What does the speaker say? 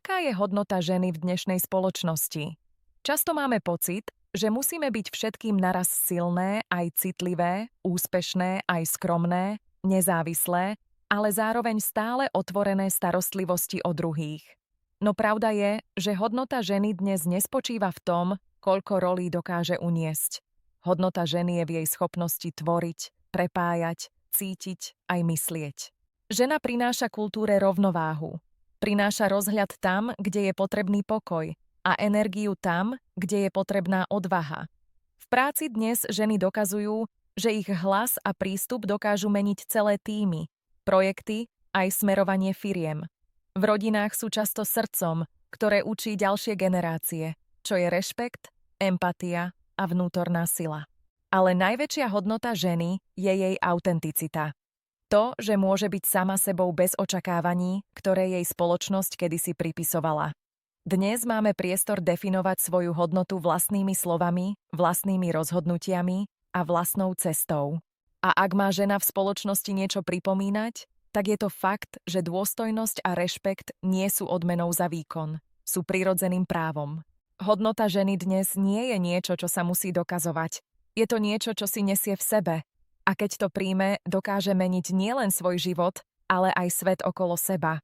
Aká je hodnota ženy v dnešnej spoločnosti? Často máme pocit, že musíme byť všetkým naraz silné, aj citlivé, úspešné, aj skromné, nezávislé, ale zároveň stále otvorené starostlivosti o druhých. No pravda je, že hodnota ženy dnes nespočíva v tom, koľko rolí dokáže uniesť. Hodnota ženy je v jej schopnosti tvoriť, prepájať, cítiť aj myslieť. Žena prináša kultúre rovnováhu. Prináša rozhľad tam, kde je potrebný pokoj a energiu tam, kde je potrebná odvaha. V práci dnes ženy dokazujú, že ich hlas a prístup dokážu meniť celé tímy, projekty aj smerovanie firiem. V rodinách sú často srdcom, ktoré učí ďalšie generácie, čo je rešpekt, empatia a vnútorná sila. Ale najväčšia hodnota ženy je jej autenticita. To, že môže byť sama sebou bez očakávaní, ktoré jej spoločnosť kedysi pripisovala. Dnes máme priestor definovať svoju hodnotu vlastnými slovami, vlastnými rozhodnutiami a vlastnou cestou. A ak má žena v spoločnosti niečo pripomínať, tak je to fakt, že dôstojnosť a rešpekt nie sú odmenou za výkon, sú prirodzeným právom. Hodnota ženy dnes nie je niečo, čo sa musí dokazovať. Je to niečo, čo si nesie v sebe. A keď to príjme, dokáže meniť nielen svoj život, ale aj svet okolo seba.